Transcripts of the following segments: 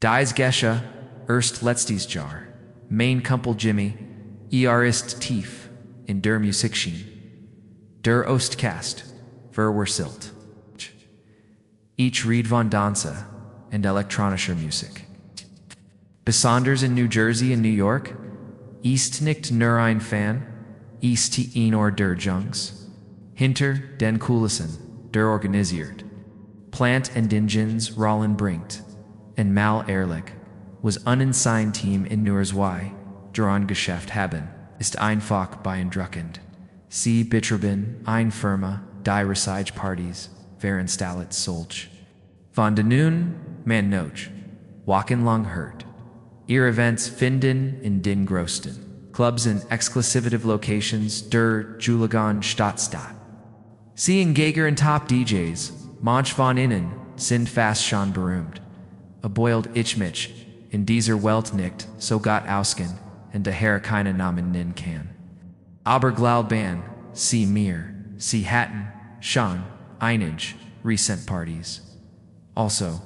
Dies Gesche, erst letztes Jahr, mein Kumpel Jimmy, ist tief in der Musikschien, der Ostkast, verwurzelt. Ich rede von Danse and elektronischer Musik. Besonders in New Jersey and New York, ist nicht nur ein Fan, ist einer der Jungs, hinter den Kulissen, der organisiert. Plant and Dingens Rollen bringt, and mal ehrlich, was ein Team in nur zwei, dran Geschäft haben, ist einfach beeindruckend. Sie betreiben ein Firma, die Resige Partys, veranstaltet solche. Von de nun, man noch, wochenlang hört. Ihr Events finden in den größten Clubs in exclusive locations der Juligan Stadt. Sie engagieren Top DJs, manch von ihnen sind fast schon berühmt. Boiled ich mich in dieser Welt nicht so gut ausken und daher keine Namen nennen kann. Aber glauben Sie mir, Sie hatten schon einige recent Partys. Also,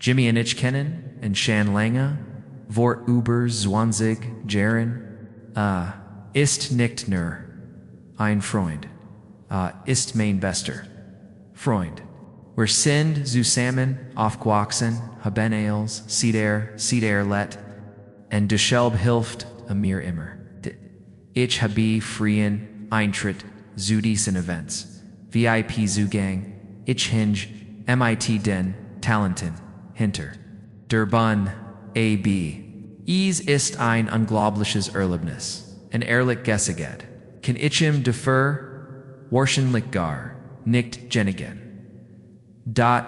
Jimmy und ich kennen und schon lange, vor über 20 Jahren, ist nicht nur ein Freund, ist mein bester Freund. Wir sind zusammen aufgewachsen, haben als Sieder let, und deshalb hilft mir immer. Ich habe freien Eintritt zu diesen Events, VIP-Zugang, ich hinge MIT den Talenten hinter. Der Bun AB. Es ist ein unglaubliches Erlebnis, ein ehrlich Geschichte. Kann ich ihm dafür wahrscheinlich gar nicht genügen. Wie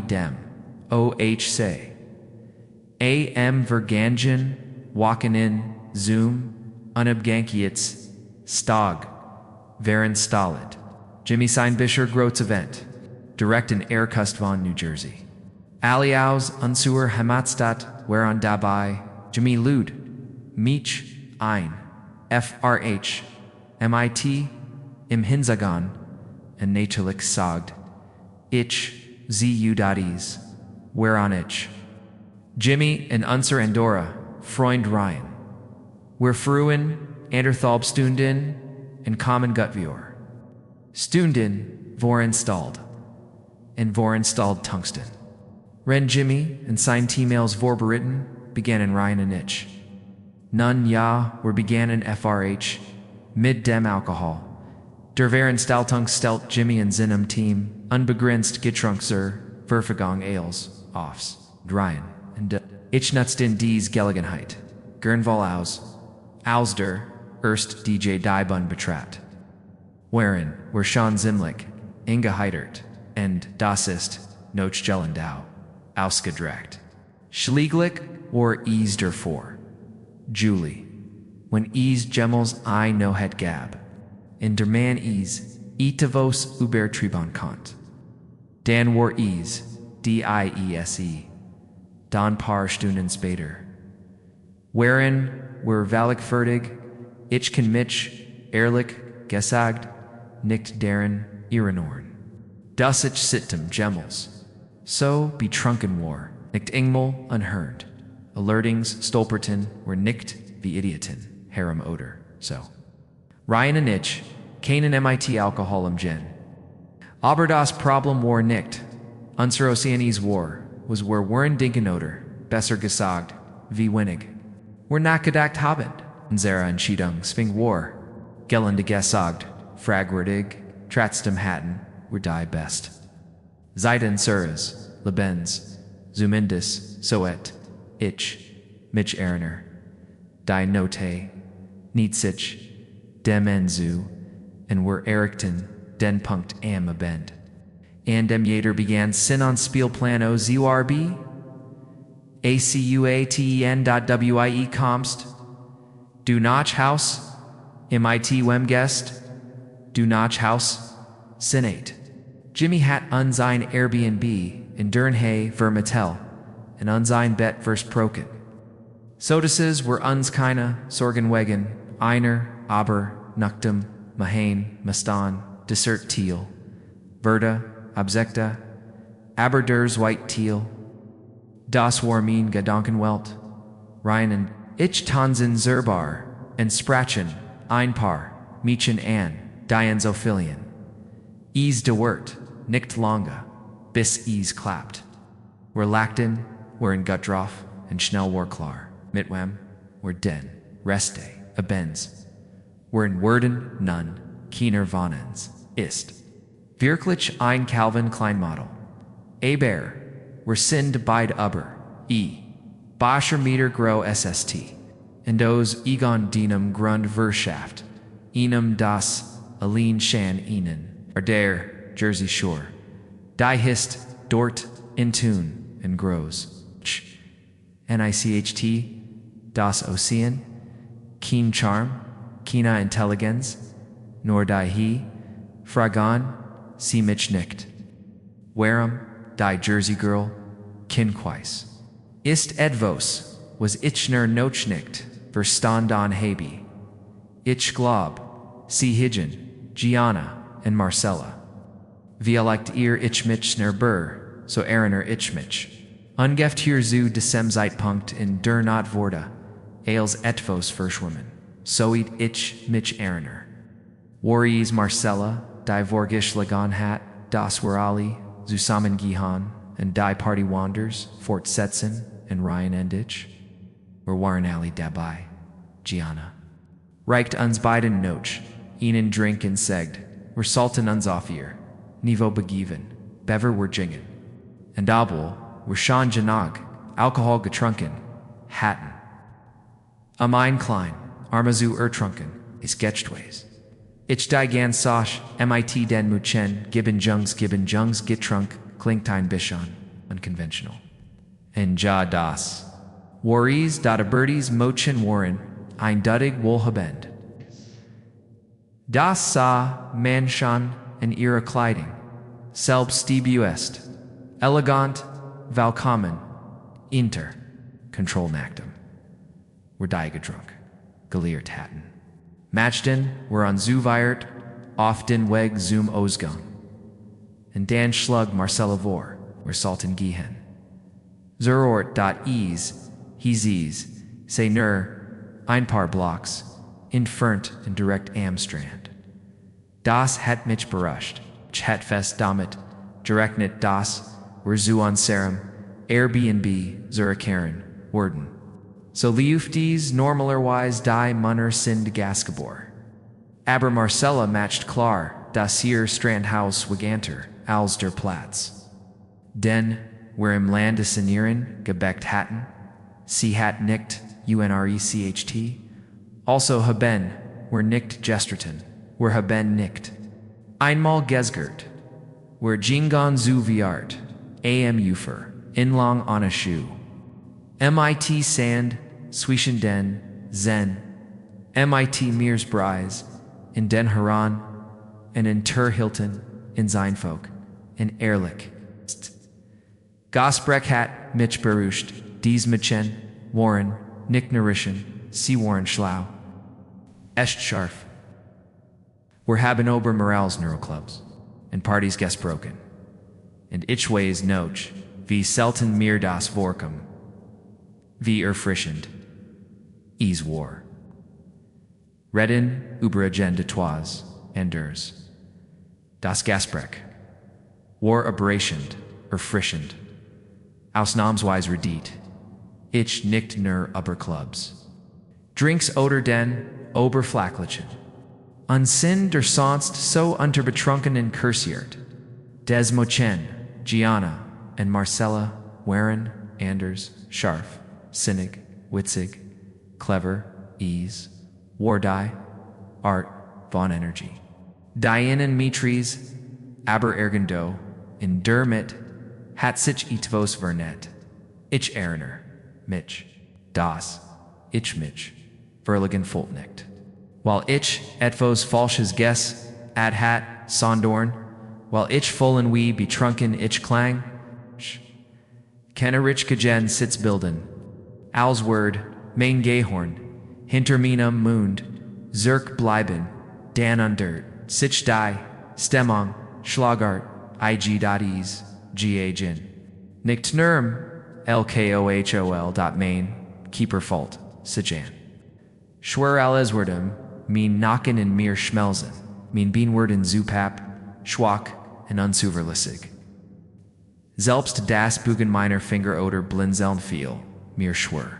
dem OHC. Am Vergangen, Walken in, Zoom, Unabhängigkeitstag, veranstaltet. Jimmy sein Bischer Groß Event, direkt in Erkust von New Jersey. Aliaus unser Heimatstadt waren dabei, Jimmy lud mich ein, FRH, MIT, im Hinzagan, und natürlich sagt, ich, sie Udadis, whereon ich. Jimmy und unser Andorra, Freund Ryan. Wir frühen, anderthalb Stunden, in common Gutvior. Stunden, vorinstalled. Und vorinstalled Tungsten. Ren Jimmy und sein Teammails vorberitten, begannen Ryan und ich. Nun ja, wir begannen FRH, mit dem Alkohol. Der Veranstaltung stellt Jimmy und seinem Team unbegrenzt getrunken zur Verfügung als Offs, Ryan und ich nutzten dies Gelegenheit, gernwohl als der erst DJ die Bun betrat. Wherein wir schon ziemlich eingeheitert und das ist noch gelendau ausgedreckt. Schlieglich war es davor. Julie, when es Gemmels I no het gab. In der man etavos übertrieben kont. Dan war diese, dan paar Stunden später. Wherein wir valligfertig, ich kann mich, ehrlich, gesagt, nicht deren erinnern. Das ich sittem Gemmels. So betrunken war, nicht engmal unhörend. Alertings stolperten were nicht wie Idioten, Harem oder so. Ryan und ich, keinen MIT Alkohol im Gin. Aber das Problem war nicht, unser Oceanis war, was wir waren denken oder, besser gesagt, wie wenig. Wir nachgedacht haben, unsere Entscheidung zwing war, gelende gesagt, fragwürdig, trotzdem hatten, wir die best. Seitens unseres Lebens, zumindest soet, ich, mich erinnere, die Note, nicht sich, dem Enzu, und wir errichten den Punkt am Abend. And dem jeder begann Sin on Spielplan OZURB, ACUATEN.WIE kommst, du nach Haus, MIT Wemgest, du nach Haus, Senate. Jimmy hat unsein Airbnb in Dernhay Vermittel, und unsein Bett versprochen. Sodases were uns keine Sorgen wegen, einer, aber, Nachtum, Mahain, Mastan, Dessert Teal, Verda, Absekta, Aber ders White Teal, Das war mein Gedankenwelt. Reinen, ich tanzen zerbar, and sprachen, ein paar, Mädchen an, die so filien. Ease de wort, nicht lange, bis ease klappt. Wir lachten, wir in gut drauf, und schnell war klar, mit wem, wir den, reste, abends. Wir in wurden, nun, keiner von uns, ist. Wirklich ein Calvin Klein Model. Aber, wir sind beide aber, Bascher Meter Grow SST. In dos Egon Dienem Grundwirtschaft. Ihnen das Aline Shan Ihnen. Der Jersey Shore. Die Hist, dort, in Tune, and grows. NICHT, das Ocean. Keen Charm, Kina Intelligenz. Nor die he, Fragan, sie mich nicht. Warum, die Jersey Girl, Kinquis. Ist etwas, was ich noch nicht verstanden habe. Ich glaub, sie higen, Gianna and Marcella. Vielleicht ich mich bur, so ich mich. Ungeft hier zu diesem Zeitpunkt in der not wurde, als etwas verschwommen. Soit ich mich erinnere. Waris Marcella, die vorgisch lagan hat, das Warali, zusammengehan, and die Party Wanders, fortsetzen, and Ryan endich. Wir waren alle dabei, Gianna. Reicht uns beiden noch, ihnen drinken segd, wir sollten uns auf ihr Niveau begeben, bever wir gingen. Und obwohl, wir schon genug, Alkohol getrunken, hatten. Ein klein, armazu ertrunken, is getchtways. Ich die ganz sosch, mit den Muchen, gibben Jungs getrunk, klingt ein bisschen unconventional. Und ja das. Waris da birdies Mochen waren, eindeutig wohlhabend. Das sah man schon in ihrer Kleidung. Selbstbewusst, elegant, willkommen, inter, kontrollnachtem. Wir die gedrunk, geleert hatten. Matchten were on zuviert, oft den Weg zum Ausgang. Und dan schlug Marcella vor, wir sollten gehen. Zerort dot ease, hieß, say nur, ein paar Blocks, entfernt in direkt am Strand. Das hat mich beruscht, ich hat fest damit, ereignet das, wir zu unserem, Airbnb, zurückkehren, wurden. So lief dies normalerweise die Munner sind Gasgebor. Aber Marcella matcht klar, das hier Strandhaus Waganter, als der Platz. Denn, wir im Lande sanieren, gebeckt hatten, sie hat nicht, unrecht, also haben, wir nicht gestritten, wir haben nicht. Einmal gesgert, wir gingon zu viart, am Ufer, inlang on a Schuh. MIT Sand, zwischen den, Zen, MIT Meersbreis, in Den Heran, and in Terhilton, in Seinfolk, in Ehrlich. Gosbreck hat mich beruscht, dies Machen, Warren, Nick Narischen, Sie Warren Schlau. Echt scharf. Wir haben ober Morals Neuroclubs, and parties gesproken. And ich weiß noch, wie selten mir das vorkommt. Wie erfrischend. Ease war. Reden über Agenda Tois, Enders. Das Gespräch. War aberrationd, erfrischend. Ausnahmsweise redit. Ich nicht nur über Clubs. Drinks oder den Oberflächlichen. Unsinn der sonst so unterbetrunkenen kursiert. Des Mochen, Gianna, and Marcella, waren, Anders, scharf. Sinnig, witzig, clever, ease, wardai, art, von Energy. Diane and Mitries, aber irgendwo, in der mit, hat sich etwas vernet. Ich erinnere, mich, das, ich mich, verligen fullt nicht. While ich etwas falsches Guess, ad hat, sondorn, while ich vollen wie betrunken ich klang, Kennerich Gajen sitz bilden, als Word, mein Gehorn, hinter meinem Mund, Zirk bleiben, dan under, sich die, Stemmung, Schlagart, ig.is, ga gin. Nicht nurm, lkohol.main, keeper fault, Sijan. Schwer alles wordem, mean nacken in mir schmelzen, mean beanworden zupap, schwach, and unzuverlässig. Selbst das Bugen meiner Finger oder blinzeln viel, mir schwer.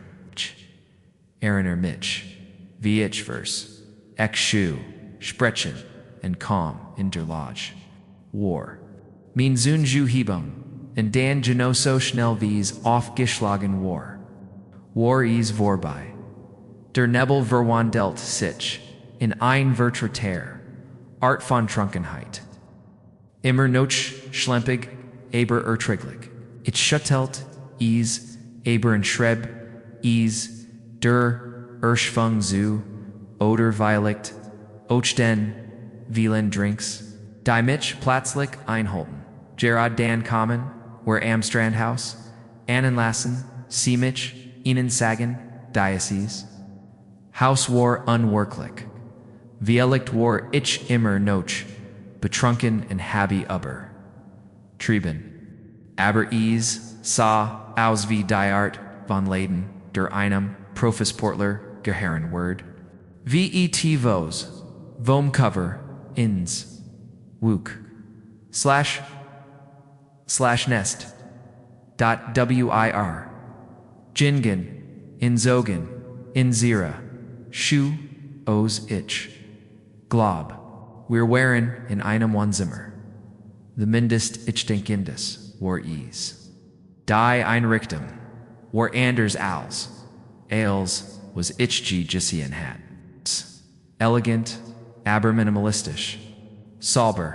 Erinner mich, wie ich vers, ek schu, sprechen, and calm, interlage. War. Mean zun ju hebung, and dan genoso schnell wies aufgeschlagen war. War is vorbei. Der Nebel verwandelt sich, in ein Vertreter, Art von Trunkenheit. Immer noch schlempig, aber erträglich. Ich schuttelt, is, aber en Schreb, is, der Erschwung zu, oder Weiligt, Ochden, Wieland drinks, die mich plötzlich einholten. Gerard Dan kommen, where Amstrandhaus, Annenlassen, sie mich, ihnen sagen, Diocese. Haus war unwirklich. Viellicht war ich immer noch, betrunken and happy aber. Trieben. Aber is, sa, aus wie die Art, von Leyden, der einem, Profesportler, Geherren Word. Vet vos, vom cover, ins, wook, slash nest, dot wir, jingen, inzogen, inzira, schu, os ich, glob, wir waren in einem Wohnzimmer. The mindest ich denkendes, war is. Die Einrichtung, war anders als was ich gesehen hat. Elegant, aber minimalistisch. Sauber,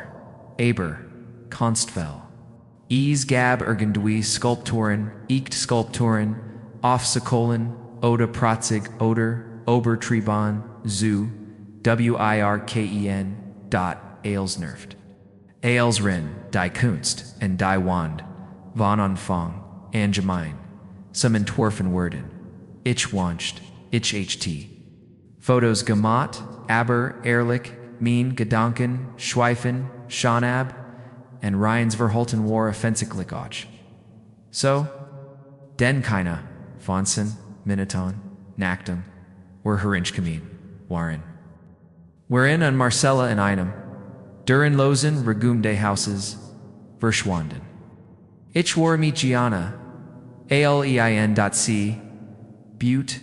aber, kunstvoll. Es gab irgendwie Skulpturen, Skulpturen, Aufzukohlen, oder Pratzig, oder, Obertriebahn, zu, wirken, dot, Ailsnervt. Ailsrin, die Kunst, und die Wand, von Anfang, angemein, some entworfen Worden. Ich wünscht, ich ht. Fotos gemacht, aber ehrlich, mein Gedanken, schweifen, Schonab, and Ryans verholten war offensichtlich auch. So, denn keine, Fonsen, Miniton, Nacktum, were Herinchkamin, waren. Wherein an Marcella in einem, durin losen regumde houses, verschwanden. Ich war mit Gianna, alein.c, Butte,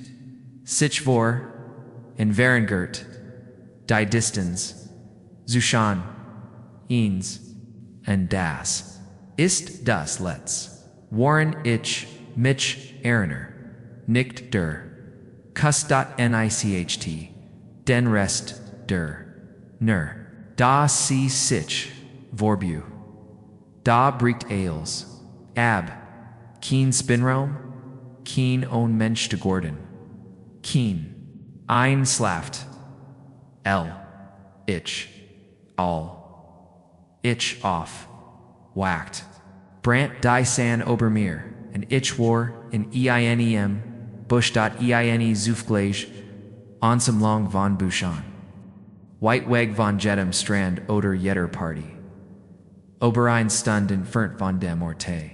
Sichvor, in Verengert, die Distance, Zushan, Eins, and das. Ist das Letz. Warren ich, mich, Eriner, nicht der. Kuss.nicht, den Rest, der. Ner. Da sie sich, Vorbu. Da bricht Ails. Ab. Keen Spinraum. Keen own Mensch de Gordon. Keen. Ein Slaft. L. Ich. All. Ich off. Whacked. Brant die San Obermeer, and ich war in EINEM, Bush.eine Zufglage, Onsam Long von Bouchon. Whiteweg von Jedem Strand oder Jetter Party. Oberein Stund entfernt von dem Orte.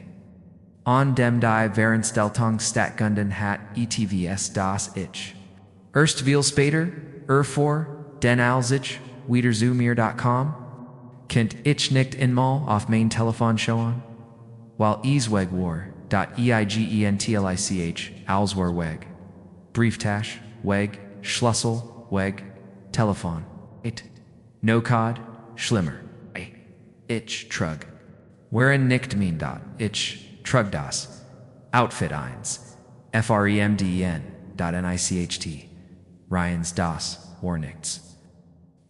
On dem die Verensteltung Statgunden hat ETVS das Ich. Erst viel später, vor, den Alzich, wiederzumir.com, kennt ich nicht einmal auf mein Telefon schauen? While Easweg war, .eigentlich, Alswar weg. Brieftasch, weg, Schlussel, weg, Telefon, it. No cod, schlimmer, ich trug. Wherein nicht mein dot, ich trug das. Outfit eins, FREMDEN.NICHT, Ryans das, war nichts.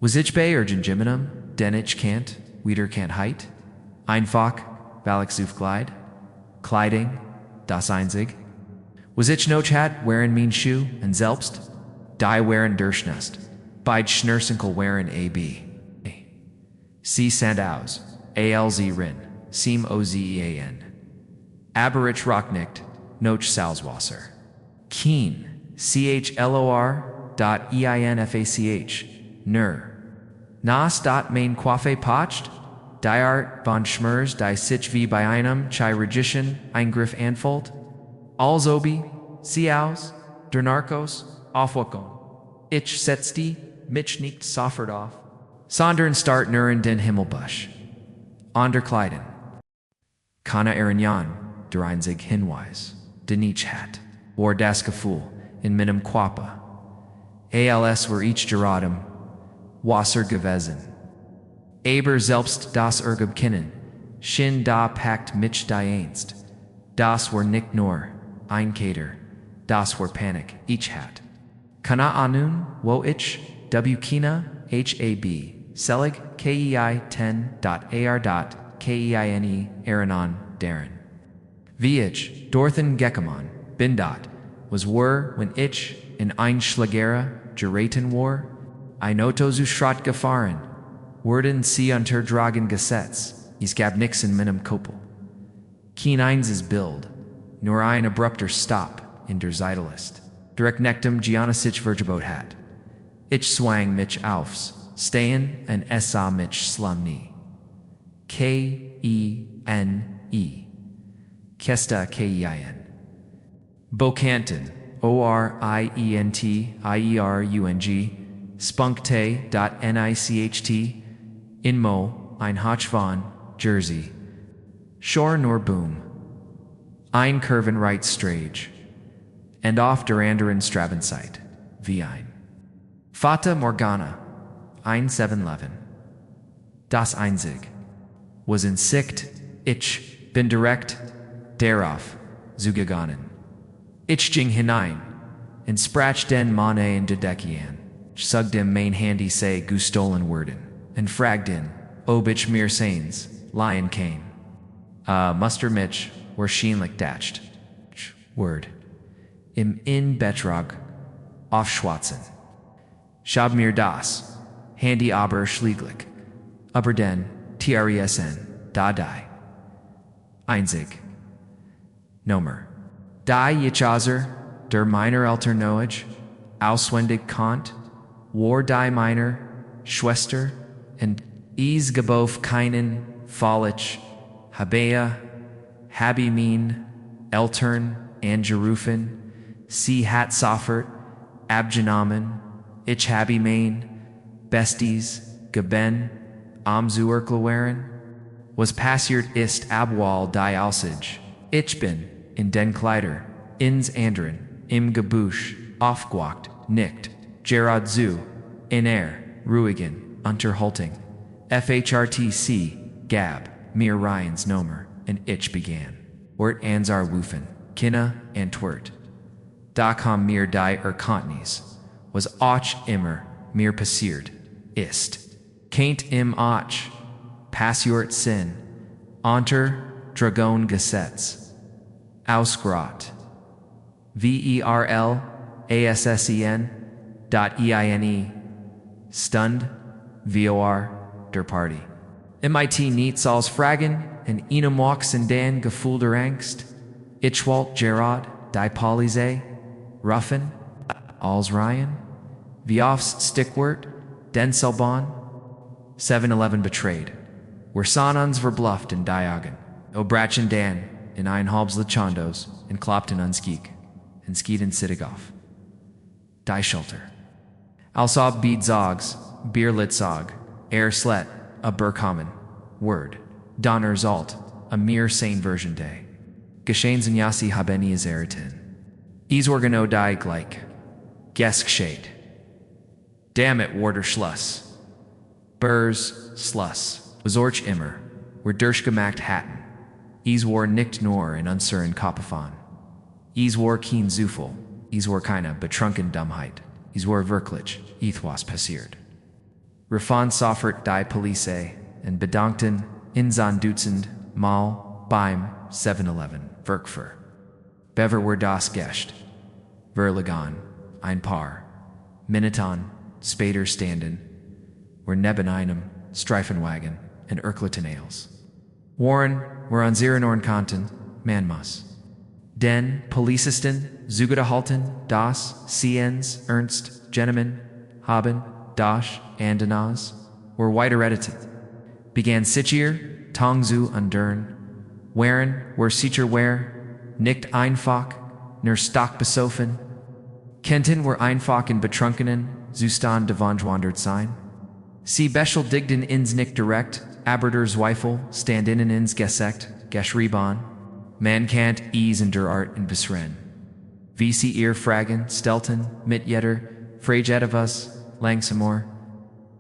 Was ich bei Urgenjiminum, den ich can't, wieder can't heit? Einfach, weil ich Kleid? Kleiding, das einzig? Was ich noch hat, wearin mein Schuh, und selbst? Die wearin Durchnest, beid Schnürsenkel wearin AB. Sie sand aus, ALZ rin, seem OZEAN. Aberich rocknicht, noch Salzwasser. Keen, CHLOR.EINFACH, ner. Nas dot main Quafe pocht, die Art von Schmers die sich wie bei einem Chirurgischen Eingriff anfold? Alzobi, Siaus, der Narcos, Aufwakon. Ich setz die, mich nicht soffert auf. Sondern start nuren den Himmelbusch. Onderkleiden. Kana Jan, der einzig Hinweis. Den ich hat. War das Gefühl, in meinem Quapa. Als war ich geraten. Wasser gewesen. Aber selbst das ergab kennen. Shin da packt mich dienst. Das war nicht nur ein Kater. Das war Panik, ich hat. Kana anun, wo ich, Kina, hab, selig, kei 10.ar.keine, Aranon, Darren. Wie ich, Dorthen Gekemon, Bindot, was when ich, in Einschlägera, geraten war, Einoto zu Schrott gefahren, wurden sie unter Dragen Gesetz, ich gab nix in meinem Koppel. Kein einses Bild, nur ein abrupter Stop in der Zeitlist. Direkt nectum Giannisich Vergebot hat. Ich swang mich aufs, stehen en sah mich slumni. K-E-N-E. Kesta K-E-I-N. Bokanten, O-R-I-E-N-T-I-E-R-U-N-G, spunkte.nicht, Inmo, ein Hochvon, Jersey. Shore nor boom. Ein Curven right strage. And off der anderen Strabenzeit, wie ein. Fata Morgana, 1711. Das einzig. Was in Sicht, ich, bin direkt, darauf, zugegangen. Ich ging hinein, en sprach den Mane in Dedekian, sug dem mein Handy say gustolen worden, en fragd in, ob ich mir seins, lion kane. Muster mich, wahrscheinlich dacht. Word. Im in Betrag, aufschwatzen. Schab mir das, Handy aber schlieglich, aber den, TRESN, da die. Einzig. Nomer. Die Yichazer, der meiner Eltern Noage, auswendig Kant, war die meiner, Schwester, und is gebof keinen, Fallich, Habea, Habimin, Eltern, Angerufen, Sie hat soffert, abgenommen, ich habe mein, Besties, geben, zu erklären, was passiert ist abwal die Aussage, ich bin, in den Kleider, ins anderen, im Gebusch, aufgewacht, nicht, Gerard zu, in ruhigen, unterhalting, FHRTC, Gab, mir Ryans Nomer, und ich begann, Wort ansar wufen, Kinna, and twert. Da kam mir die Erkanntnis, was auch immer mir passiert ist. Keint im auch, passiert Sinn, unter Dragon Gesetz. Ausgrat. VERLASSEN.EINE. Stund, VOR, der Party. MIT niets als Fragen, en einem wachsen den Gefühl der Angst. Ichwalt Gerard, die Polizei, Ruffen, als Ryan, wie aufs Stickwort, den Selbon, 7-11 betrayed, were Sanans verbluffed in Diagon, Obrachen Dan, in Einhalbs Lechandos, in Klopton unskik, in Skiden Sittigoff. Die Schulter. Alsob bead zogs, beer lit zog, slet, a Burkamen, word, Donner Zalt, a mere sane version day. Geschehens in Yassi habeni Zeritin. Isorgano die gleich. Geskshade. Damn it, Warder Schluss. Burs, Sluss. Besorch immer. Were Derschgemacht hatten. War nicht nur in unsuren Kopafon. War keen Zufel. War keine betrunken Dummheit. War wirklich, was passiert. Refon soffert die Police, en bedankten, insan dutzend, mal, beim, 7-11, Wirkfer. Bever were das Gescht. Verlagon, ein Paar. Miniton, Spader standen. Were neben einem, Streifenwagen, and Erkletenales. Warren, were an Ziranorn Kanten, Manmas. Den, Policisten, Zugedehalten, das, Siens, Ernst, Geneman, Haben, Dash, Andanas, were weiteredited. Began Sichir, Tongzu, Undern, Waren, were Sicher where, nicht einfach, nur Stock besoffen? Kenten were einfach in betrunkenen Zustand davonwandert sein? Sie beschuldigten ins nicht direkt, aber der Zweifel stand innen ins Gesekt, geschrieben. Man kannt es in der Art in Besren. Wie sie ihr fragen, stellten, mit jeder Frage etwas langsamer,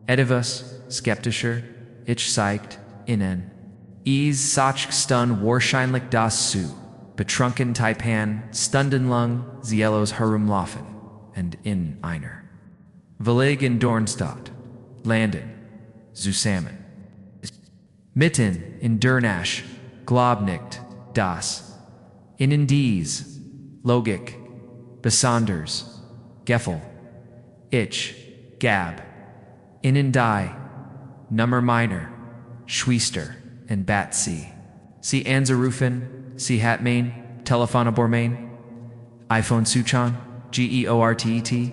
etwas skeptischer, ich zeigt, innen. Es sach stun wahrscheinlich das zu, betrunken Taipan, stundenlang, Zielos herumlaufen, und in einer Verleg in Dornstadt, landen, zusammen. Mitten in der Nacht, glaub nicht, das, innen dies, Logik, besonders, Gefühl, ich, gab, innen die, Nummer minor, Schwester, and bat sie angerufen, sie hat mein Telefonabor mein, iPhone Suchan, GEORTET,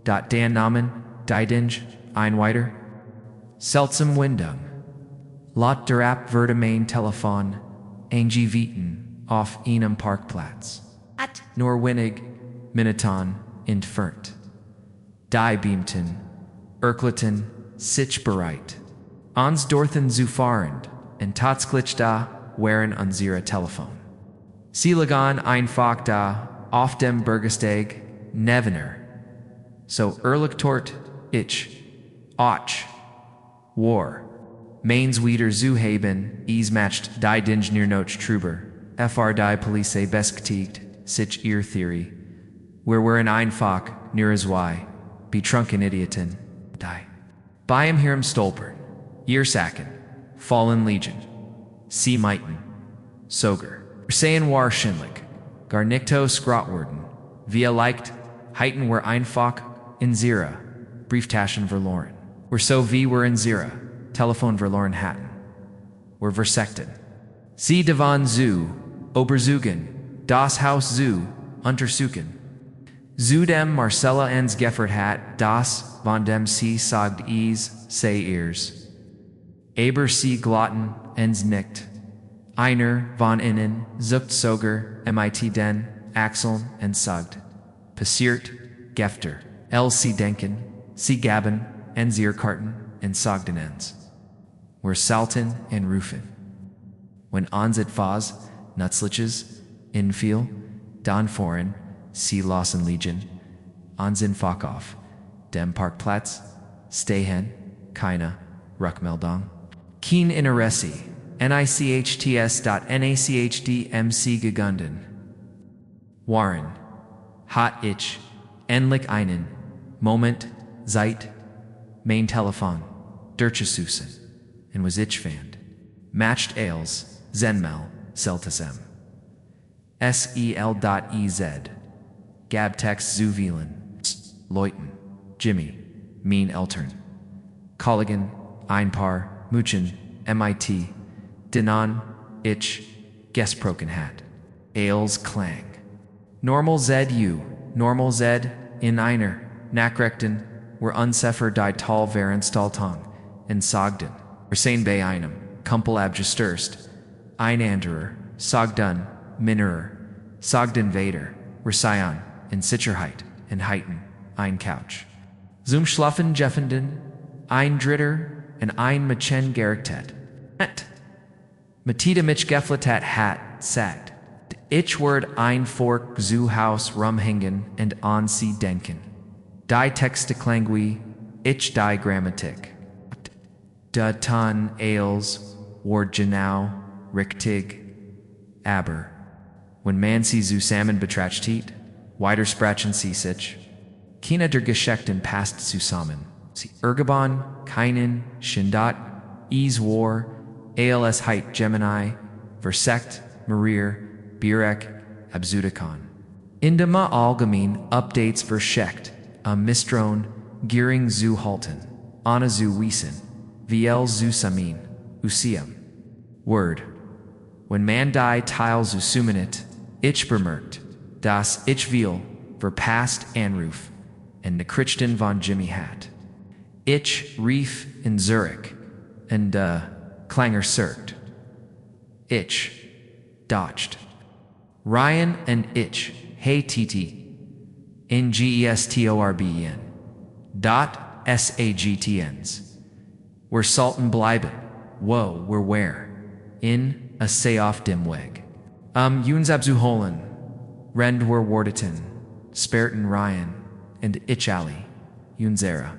Dan Namen, Didinge, ein weiter, seltsam Windung, Lot der App verde mein Telefon, angewieten, auf einem Parkplatz, nur wenig Minuten entfernt. Die beamten, erklärten, sich bereit, ans Dorthen zu fahren, und tatsächlich da waren unsere Telefon. Sie lagen einfach da, auf dem Bürgersteig, nevener. So ehrlich tort, ich, och, war, meins wieder zu haben, es matcht die Dingeniernoch Truber, fr die Police bestätigt, sich ihr Theorie, wir waren einfach, near as why, betrunken Idioten, die. Bei ihrem Stolpern, ihr Sacken, fallen Legion, sie meinten, sogar, seien wahrscheinlich, gar nichto schrotwurden, wir leicht, heiten wir einfach, in Zira, Brieftaschen verloren. We're so wie we're in Zira, Telefon verloren hatten. We're versekten. Sie davon zu, Oberzugen, das Haus zu, untersuchen. Zu dem Marcella ens Geffert hat, das, von dem sie sagt es, sei ihrs. Aber sie glotten, ens nicht. Einer, von innen, zuckt sogar, mit den Achseln, und sagt, passiert, Gefter. Sie denken, sie gaben, en sie karten, en sagten ens. Wir salten en rufen. When ons it faz, nutzliches, infiel, dan foreign, sie lossen Legion, ons in fuck off, dem Parkplatz, stehen, keine, Rückmeldung. Kein Interesse, nichts.nachdmc gegunden. Waren, hat ich, endlich einen, Moment, Zeit, mein Telefon, durchgesussen, und was ich fand. Matched Ales, Zenmel, Celtasem. SEL.EZ. Gabtext Zuvielen, Leuten, Jimmy, Mean Eltern. Colligan, Einpaar, Muchen, MIT, Dinan, Ich, Gesproken hat. Ales Klang. Normal ZU, Normal Z, in einer. Nachrichten were unsefer die Tal waren Staltang, in Sagden, Versain bei einem, Kumpel abgestürzt, ein anderer, Sagdun, Minerer, Sagden Vader, Versaillan, in Sicherheit, in Heiten, ein Couch. Zum Schlafen Jeffenden, ein Dritter, und ein Machen Gerechtet. Matita mich Gefletat hat, sagt, ich word ein Fork zu Haus rumhängen und an sie denken. Die Texte klangui, ich die Grammatik. Da tan Ales, ward genau, richtig, aber. Wenn man sie zusammen betrachtet, weitersprachen sie sich. Keiner der Geschichten passt zusammen. Sie ergeben keinen Schindat, es war, als heit Gemini, versekt, Marir, Birek, Absudikon. In dem allgemein Updates verschickt, Misstrauen, Giering zu halten, Anna zu wiesen, VL zu samin, Usiam. Word. When man die Teil zu summenit, ich bemerkt, das ich will, verpasst Anruf, and Nachrichten von Jimmy hat. Ich rief in Zurich, and Klanger surgt. Ich dodged. Ryan and ich hey tt, in gestorben, dot sagtns. We're salten bleiben, wo, we're where, in, a say off dimweg. Unzabzuholen, rend were wardeten, sperten Ryan, and ichali, unzera.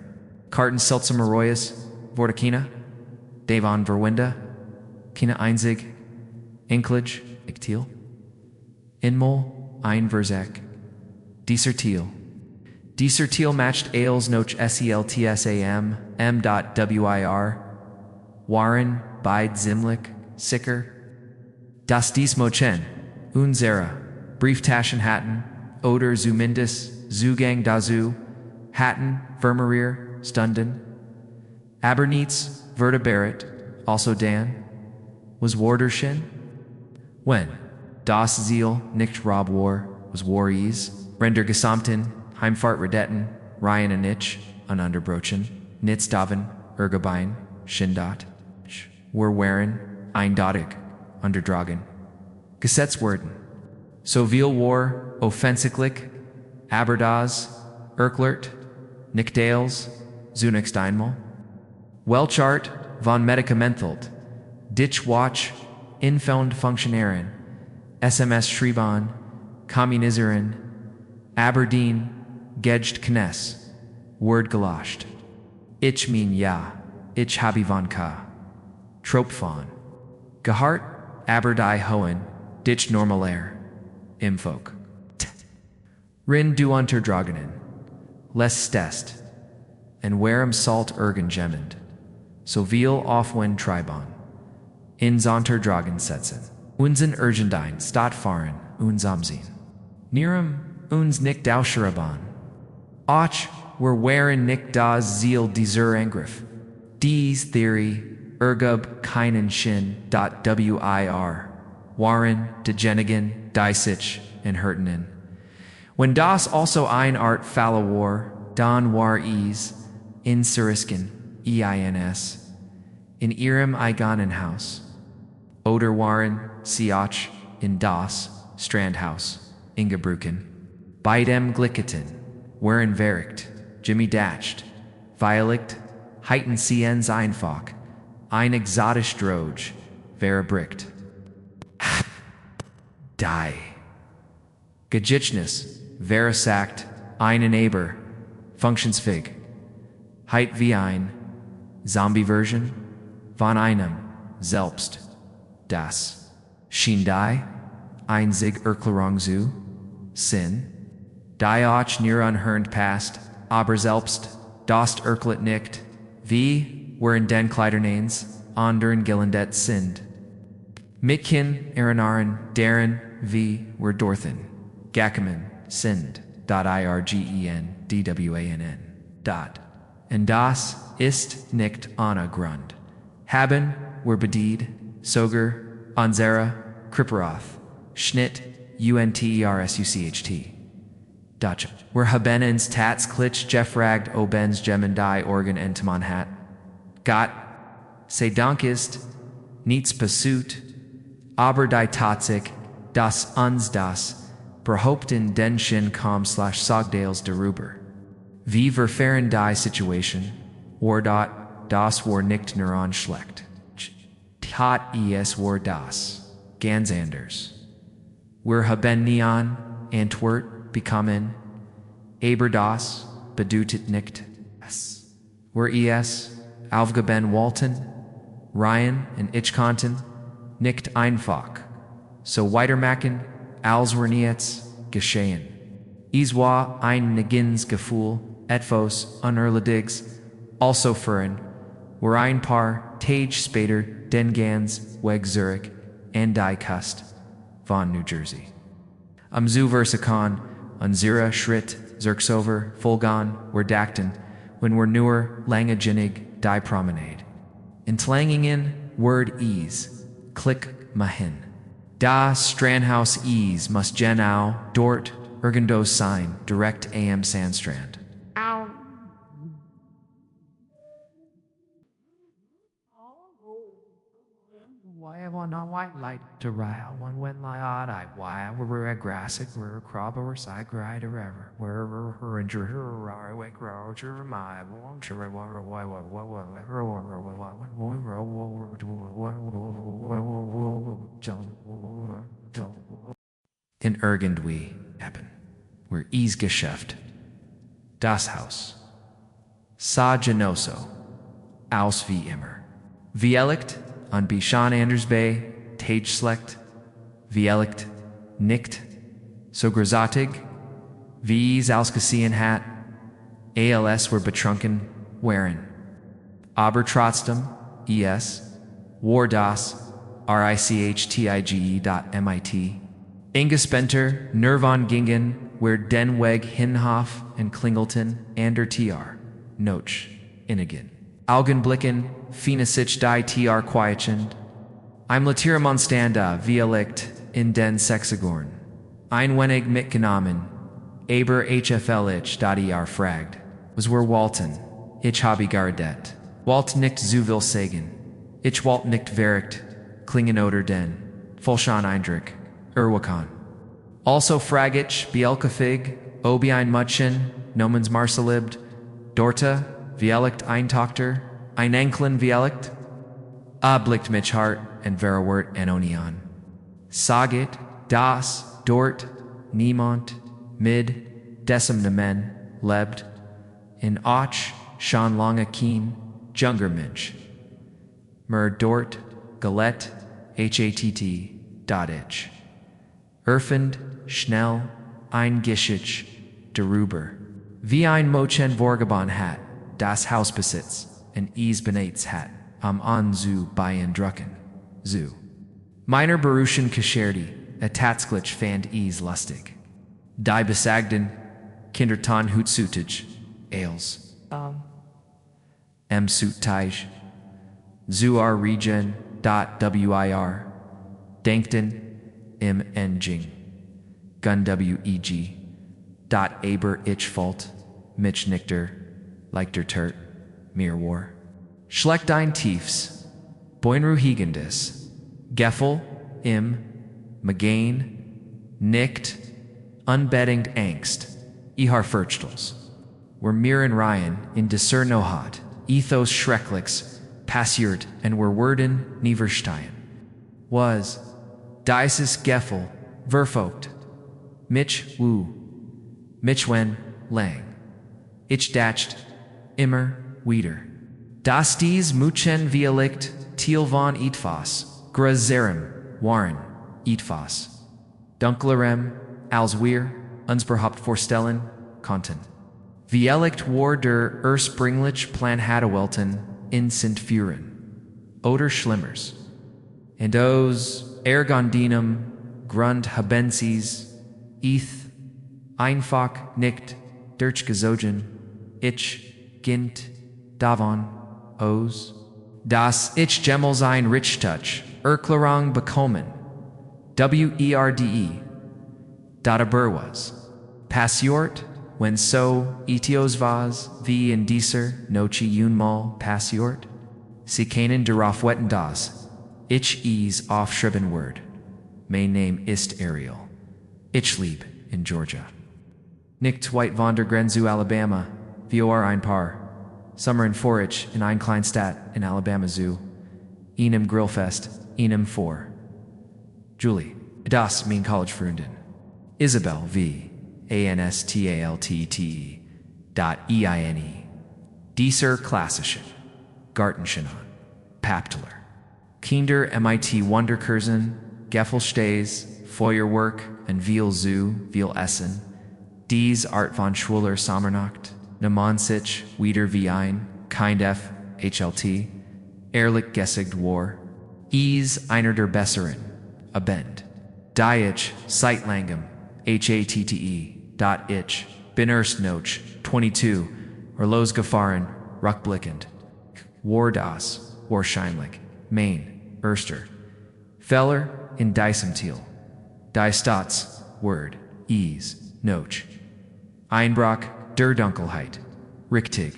Karten seltsam arroyas, vortakina, davon verwinda, kina einzig, inklage, iktil, inmol, ein verzek, Desertil matched ales noch seltsam, m.wir, Waren, beid zimlich, sicker, das diesmochen, unzera, Brieftaschen hatten, oder zumindest, zugang dazu, hatten, vermerier, stunden, Abernietz, vertebraret, also Dan, was Warderschen? When, das Ziel, nicht Rob War, was War ease, Render Gesamten, Heimfahrt Redetten, Ryan and Nitch, Ununderbrochen, Nitz Ergebein, Schindot, were Waren, Eindotig, Underdragen, Gesetzwerden, so viel War, Offensichtlich, Aberdas, Erklert, Nickdales, Zunixsteinmal, Welchart, von Medikamentelt, Ditch Watch, Infound Funktionären, SMS Schrieben, Kommunisieren, Aberdeen, Gedged Knes, Word geloscht. Ich mein ja, ich habe von ka. Trope von. Gehart, Aberdei hohen, Ditch normalair, Imfolk. Rin du unterdragenen, les stest, and warum salt ergen gemmend, so viel aufwen tribon, ins unterdragen setzen, unsen urgendein stat fahren, uns amsehen. Nirem, uns nicht ausscheraban. Och, were waren nicht das Ziel dieser Angriff. Dies Theorie, ergub keinen wir, waren, degenigen, diesich, and hurtenen. When das also ein Art falle war, dann war es, in Surisken, eins, in ihrem eigenen Haus. Oder waren, Sioch, in das, Strandhaus, Ingebrucken. Beidem Glicketen, weren verricht, Jimmy datcht, Violicht, heiten ciens einfach, ein exotisch droge, verbricht. Die. Gejichnis, verisakt, einen Aber, Functionsfig. Heit wie ein, Zombie Version, von einem, selbst, das. Schindai, einzig Erklärung zu, Sinn. Die auch near unhörend past, aber selbst, dost Erklet nicht, wie, were in den Kleidernains, anderen Gillendet sind. Mitkin, Erinaren, deren, wie, were Dorthen, Gackeman, sind, irgen, dwann, dot. And das ist nicht Anna Grund. Haben, were Bedied, Soger, Anzera, Kripperoth, Schnitt, untersucht. Dutch, were Habenens Tats Klitsch Jeffragd Obens Gemendai Organ Entomon Hat. Got, sei Dank ist, nichts Besut, aber die Tatsache, das uns das, behaupten den Shin com/Sogdales darüber. Wie verfahren die Situation, war dot, das war nicht neuron schlecht. Tat es war das, ganz anders. Wir haben Neon, Antwort, bekommen, aber das, bedeutet nicht, es. Wir es, aufgeben wollten, Ryan und ich konnten, nicht einfach, so weitermachen, als wir nichts geschehen. Es war ein Negins-Gefühl, etwas Unerlediges, also führen, wir ein paar Tage später den ganz Weg Zurich und die Kust von New Jersey. Am Zuversichon, unsere Schritt, Zirksover, Fulgon, wir dachten, wenn wir nur lange Ginnig die Promenade. Entlangingen, Word Ease, Klick mahin. Da Strandhaus Ease muss genau dort irgendwo sein, direkt am Sandstrand. Why I want not white light to rile one when lie odd I why we're grassic we're crop or side grind or ever wherever her injure her I wake roger my won't sure in irgendwie happen where Geschicht das Haus Sa Genoso Aus wie immer Vielicht an Bishan Anders Bay Tage Slecht Vielicht Nicht so großartig V's Ausgesehen hat ALS were betrunken waren aber trotzdem es war das RICHTIGE.MIT Ingespenter Nervon gingen where den Weg Hinhof and Klingelton ander tr Noch Innigen Augenblicken Phoenicic die tr quietschend I'm Latiremon standa Vielicht in den Sexagorn Ein wenig mitgenommen Aber HFLH.er fragd was where Walton Ich habe gardet Walt nicht zu will sagen Ich Walt nicht verricht Klingen oder den Vollschon Eindruck Erwakan Also fragich Bielkefig Obi ein Mutchen Nomens Marcelibt Dorta Vielicht Eintochter Ein Enkelin Vielicht Blicht mich hart and Verawert Anonion Sagit Das Dort Niemand Mid Decim Nemen Lebt in Och Schon lange Keen Jungermensch Mer Dort Galette HATT Ich Erfend Schnell Eingeschich Deruber Wie ein Mochen Vorgeban hat Das Hausbesitz and Benatz hat an zu beeindrucken zu Meiner Beruschen Kascherti Tatzglitch fand lustig Die Besagden Kinderton Hutsutage Ales Sutage Zu Regen .wir Denkten im Enjing Gun WEG Aber ich Fault Mich Nichter Leichter Turt Mir War Schlechtein Tiefs Boinruhigendes Geffel im Magain Nicht Unbedingt Angst Ihar Furchtels were mir and Ryan in Discernohat Ethos Schrecklicks Passiert and were Worden Nieverstein was Dieses Geffel Verfolgt Mich Wu Michwen Lang Ich Dacht Immer Wieder Das dies Muchen Vielicht Thielvon Etfas Grazerem Waren Etfas Dunklerem Alsweer Unsberhaupt Vorstellen Konten Vielicht war der Urspringlich Plan Hadewelten in Sint Furen Oder Schlimmers and os Ergondinum Grund Habensis Eth Einfach nicht Durchgezogen Ich Gint Davon Os Das Ich Gemelsein Richtouch Erklärung bekommen WERDE Databer was Passiort when so Etios vas wie in dieser Noche unmal passiort Sie kennen darauf wetten das Ich is aufschrieben word Mein Name ist Ariel Ich lieb in Georgia Nicht weit von der Grenze Alabama Vor ein paar Summer in Forage in ein Kleinstadt in Alabama Zoo Einem Grillfest Einem vor Julie Das mein College Freundin Isabel v ANSTALTTE.EINE Dieser Klassischen Gartenschenon Papteler Kinder MIT Wunderkursen Geffelstays Feuerwerk and Viel Zoo Viel Essen Dies Art von Schwuler Sommernacht Nemonsich Wieder wie ein Kind F HLT Ehrlich Gesigt War Einer der Besseren Abend Diech Zeitlangem HATTE Ich bin erst noch 22 or los Gefahren Rückblickend War das Wahrscheinlich Main Erster Feller in Diesemtiel Die Stats Word Noch Einbrach der Dunkelheit Richtig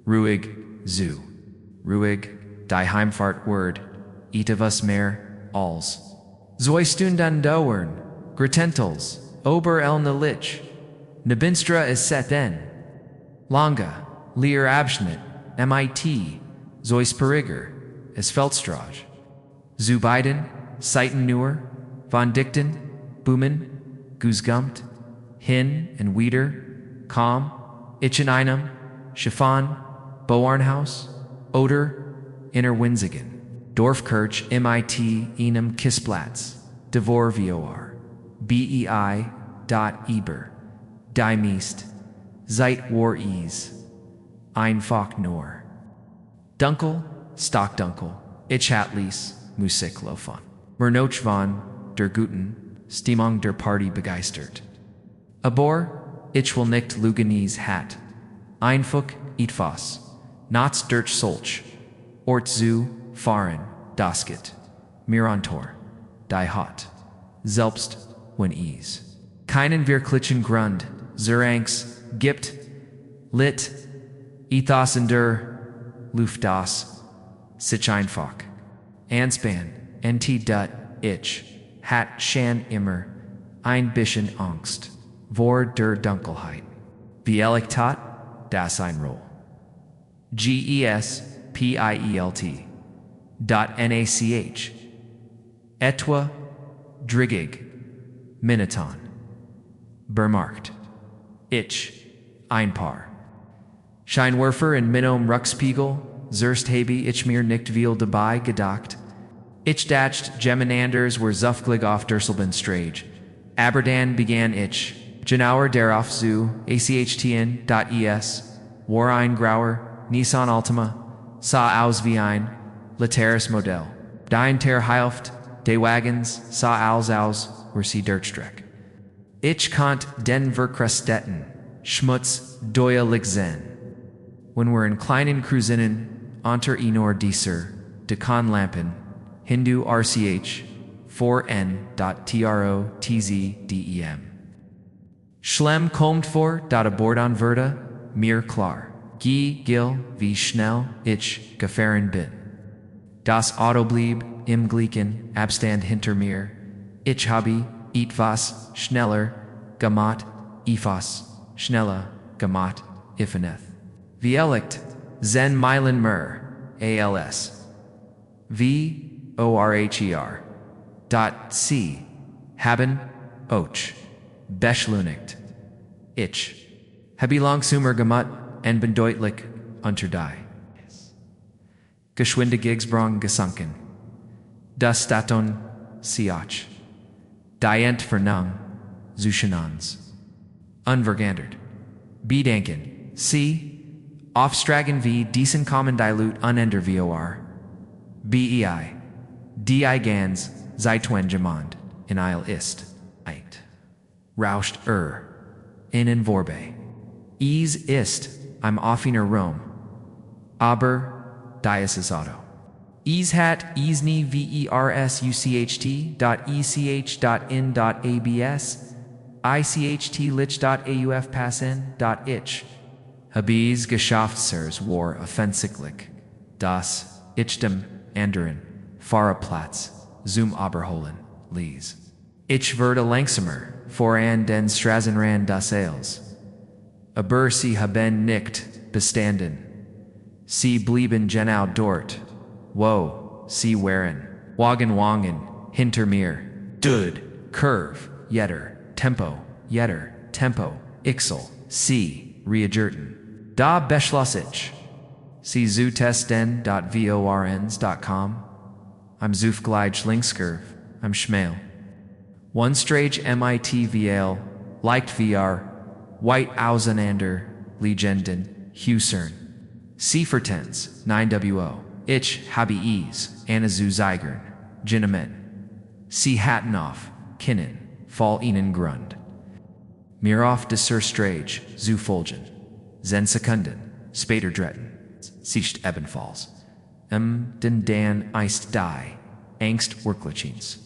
Ruhig Zu Ruhig Die Heimfahrt Word Etwas mehr alls. Zwei Stunden dauern, Gretentels, ober elne Lich, Nebinstra is set then. Lange, Leer Abschnitt, MIT, Zeus Periger, es Feldstrage. Zu beiden, Seiten nur, von Dichten, Boomen, Gusgumt, Hin and Wieder, Kalm, Ich in einem, Chiffon, Boarnhaus, Oder, Inner Winzigen, Dorfkirch, MIT, Enum Kissplatz, Devor Vor, BEI, Eber, Die Meest, Zeit war Ease, Einfach nur. Dunkel, Stockdunkel, Ich Hatlies, Musik Lofon. Mernoch von, der Guten, Stimmung der Party begeistert. Abor, ich will nicht Luganese hat. Einfach, etwas. Nots durch solch. Ort zu, fahren, dasket. Mirantor, die hat. Selbst, when ease. Keinen wirklichen Grund, zur Angst, gibt, lit, ethos in der, Luft das, sich einfach. Anspan, nt dut, ich, hat shan immer, ein bisschen Angst, vor der Dunkelheit. Beelektat, das ein Roll. GESPIELT. NACH. Etwa, Driggig, Miniton. Bermarkt. Ich, ein Paar. Scheinwerfer in Minom Ruckspiegel, Zerst habe ich mir nicht viel dabei gedacht. Ich dacht, Gemenanders were zufglig auf Derselben Strage. Aberdan begann ich, Genauer darauf zu, ACHTN.es, war ein Grauer, Nissan Altima, sah aus wie ein, Lateris Modell. Dein ter Hilft, de Wagons, sah aus, were sie Dirtstreck. Ich konnte den Verkrustetten, Schmutz, deutlich sehen. When we're in kleinen Cruisinnen, unter Enor dieser, Dekan Lampen, Hindu RCH, 4n.trotzem. Schlemm kommt vor, abordern würde, mir klar. Gil, wie schnell ich gefahren bin. Das Auto blieb, im Gleichen Abstand hinter mir. Ich habe, etwas, schneller, gemacht, schneller, gemacht, ifeneth. Vielect, Zen Meilen Mer, ALS. VORHER. C. Haben, Och. Beschleunigt. Ich. Habe langsamer gemacht, en bin deutlich unter die. Geschwindigsprung gesunken. Das Staton, Siach. Die Entfernung, Zuschauern. Unvergandert. Bedanken, C. Aufstragen wie diesen kommen Dilut unender vor. BEI. Die Gans, Zeitwen Gemond, in Isle ist, Eicht. Rauscht in Vorbe. Ist, I'm offener Rom. Aber, Diocese Auto. Hat, Isni versucht.ech.in.abs, icht.lich.auf passen.ich. Habes Geschäftszers war offensichtlich. Das, dem anderen, Fahrerplatz, zum Aberholen, Lies. Ich werde langsamer, voran den Straßenrand des Eils. Aber sie haben nicht bestanden. Sie blieben genau dort. Wo, sie waren, Wangen, hinter mir. Dud, Curve, Tempo, Ixel, sie, readjerten. Da beschloss ich. Sie zu testen.vorns.com. I'm zufgleich linkskurve, I'm schmale. One strage MIT liked VR, White auseinander, Legenden, Husern. Sie vertens, 9WO, ich habe es, Anna zu zeigern, Ginnamen. Sie hatten auf, Kinnen, fall ihnen Grund. Mir auf desser strage, zu folgen. Zen Sekunden, später dretten, sich ebenfalls. Den Dan eist die, Angst wirklichens.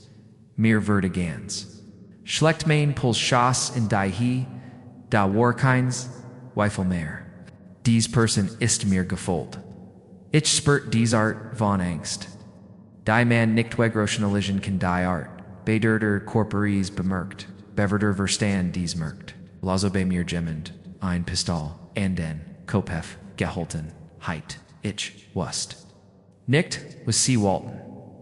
Mir vertigans. Schlecht mein Puls Schass in die da war keins, Weifel mehr. Dies Person ist mir gefolgt. Ich spürt dies Art von Angst. Die man nicht wegrotionalism kann die Art, bederter corporis bemerkt, beverter verstand dies merkt, lazo bei mir gemmend, ein Pistol, anden, kopef, geholten, heit, ich, wust. Nicht was sie walten,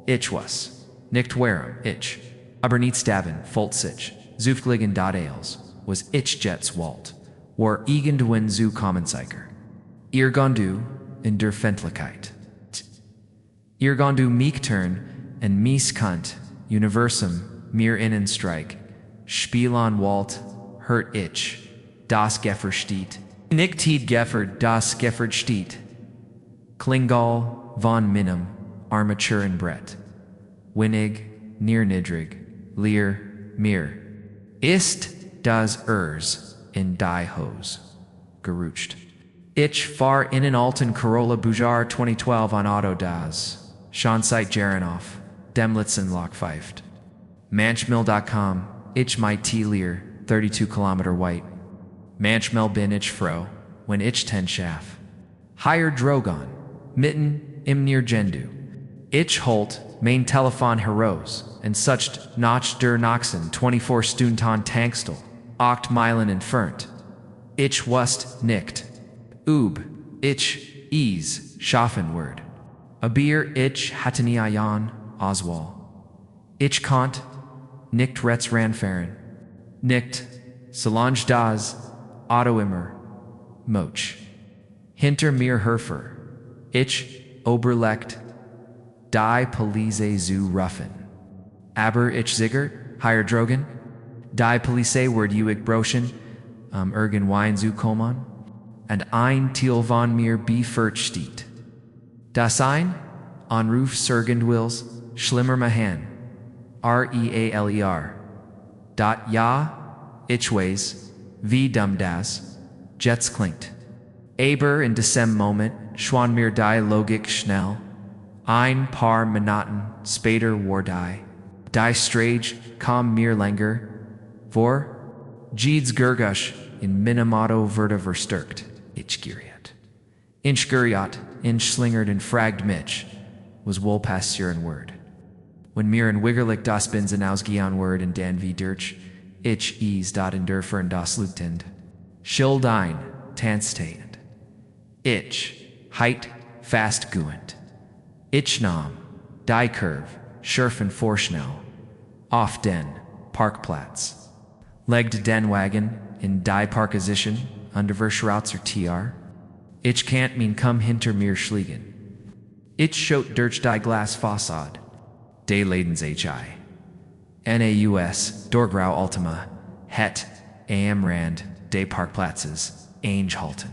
ich was, nicht warum, ich, aber nicht staven, volt sich, zufgligen dot ales, was ich jets walt, war irgendwen zu Kommensiker. Ihr gondu in der Fentlichkeit. Ihr gondu meek turn and mies kunt, universum, mir innen streik, Spiel on Walt, hurt ich, das Geffer steht, nicht tied Geffer, das Geffer steht, Klingal, von Minim, Armature and Brett, Winnig, near Nidrig, Lear, mir, ist das Ers in die Hose, gerucht. Ich far in an alten Corolla Bujar 2012 on Auto das, Schonzeit Jarenoff, Demlitzen Lockpfeift. Manchmill.com, ich my T Lear, 32 km white. Manchmill bin ich fro, when ich ten schaff. Higher Drogon, mitten im near Gendu. Ich holt, main Telefon heroes, and such nach der Noxen 24 Stunden Tankstel, 8 Meilen entfernt. Ich wust nicht. Ich, ease, Schaffenword. Aber ich hatte nie Ayan, Oswald. Ich konnt, nicht Retz ranfahren. Nicht, Solange das, Otto immer, Moch. Hinter mir Herfer. Ich, Oberlecht, die Police zu ruffen. Aber ich Ziggert, higher Drogen, die Police word uig broschen, Ergen Wein zu kommen, and ein Thiel von mir befert steht. Das ein, on Ruf Sergend Wills, Schlimmer Mahan, Realer. Dot ja, ich weiß, wie dumm das, Jets klingt. Aber in diesem Moment, schwan mir die Logik schnell, ein paar Minuten später war die Strage kam mir länger, vor, Jeeds Gurgush in Minamato Verta verstärkt, ich geriet. Inch guriat, inch slingert and fragd Mitch, was wohl passieren word. When mir en wiggerlich das binsen ausgeon word and dan wie dirch, ich ease dot in dürfern das Lutend. Schill dein, tanstehend. Ich, heit, fast guent. Ich nam, die curve, schürfen vorschnell. Off den, Parkplatz. Legged den Wagen, in die Parkposition, Underverschrautz or TR. Ich can't mean come hinter mir schliegen. Ich schot durch die Glas Fassade. De Ladens HI. NAUS, Dorgrau Ultima, Het, AM Rand, de Parkplatzes, Halten.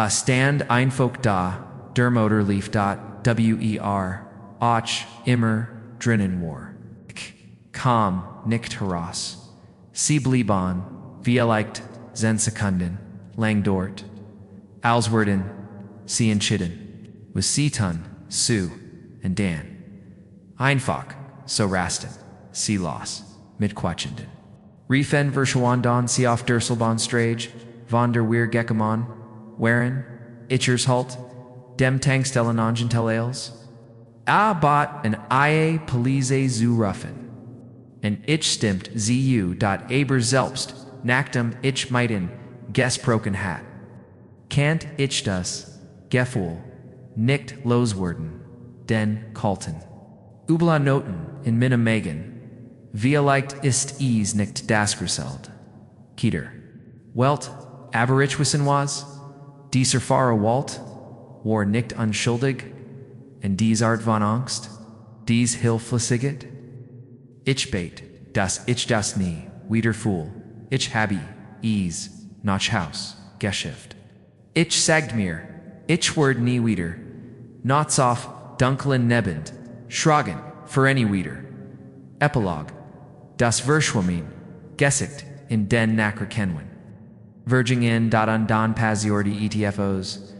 Stand Einfolk da, der Motorlief dot, WER, Och, immer, drinnen war. Kam, nicht heraus. Sie blieben, vielleicht, 10 Sekunden, lang dort. Alswerden, sie entschieden, was sie tun, Sue, and Dan. Einfach, so rasten, sie los, mit quatschenden. Riefen verschwanden sie auf der Strage, von der wir Geckemon, waren, Itchers halt, dem Tankstellen Angentels. Bot an Ie Polize zu ruffen. And ich stimmt zu dot aber selbst, nachdem ich meiden, gesprochen hat. Can't ich das, Gefühl, nicht loswerden, denn kalten. Ubla Noten in meinem Magen, vielleicht ist es nicht das Gruseld. Kieter. Welt, aber ich wissen was, dieser Fahrer Walt, war nicht unschuldig, und dies Art von Angst, dies Hilflosigkeit. Ich bet, dass ich das nie, wieder fühl, ich habe es, nach Haus, geschifft. Ich sagt mir, ich werd nie wieder, nots auf, dunklen Nebend, schragen, für any wieder. Epilogue, das Verschwommen, Gesicht, in den Nachrichten. Verging in dot undan Pasiordi ETFOs,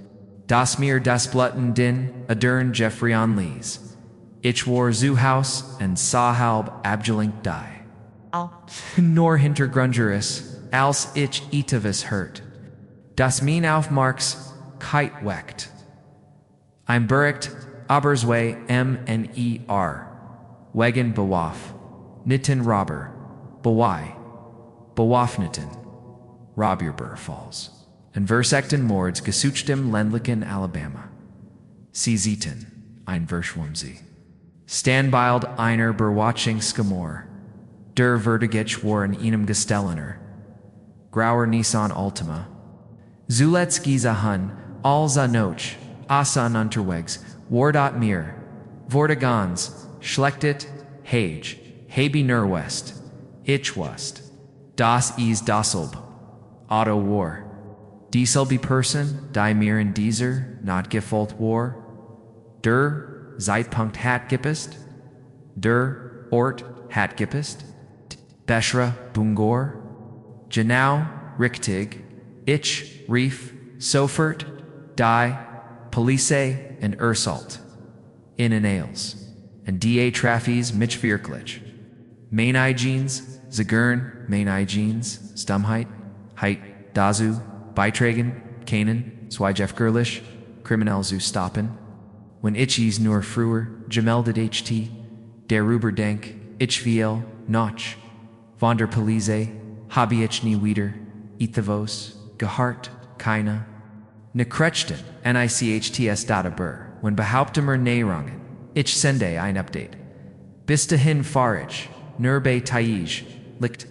das mir das Bluten din, adern Jeffrey on Lees. Ich war zu Haus and sah halb abgelenkt die. Nor hintergrungeris, als ich etavis hört. Das mein auf Marx, kite weckt. Ein Bercht, Abersway, MNER. Wegen Bewaf. Nitten Robber. Bewai. Bewafnitten. Robberber Falls. And Versekten Mords Gesuchtem Ländlichen Alabama. Sie Zieten, ein Verschwomsee. Standbild einer Berwatching Skamor. Der Vertigech waren einem Gestellener. Grauer Nissan Ultima. Zuletz Giza Hun, Alza Noch, Asan Unterwegs, Wardot Mir, Vortigans, Schlechtet, Hage, Habi Nurwest, Ichwust, Das is Dasselb, Otto War. Dieselbe Person, die mir in dieser, not gefolgt war. Der Zeitpunkt hat gepasst. Der Ort hat gepasst. Beschra Bungor. Genau, Richtig, Ich, Rief, Sofort, Die, Police, and Ursalt. In and Ales. And Da Traffies mich wirklich. Main Hygiens, Zagern, Main Hygiens, Stumheit, Heit, Dazu, Beitragen, Kanan, Zwijef Gerlich, Kriminal zu stoppen. When Itchies nur früher, gemeldet HT, der Ruberdenk, Ichviel, Notch, von der Police, habe ich nie wieder, Ithevos, gehart, keine. Nekrechten, NICHTS data bur, when behauptemer Neyrangen, ich sende ein Update. Bis dahin fahre ich, nur bei Taij, liegt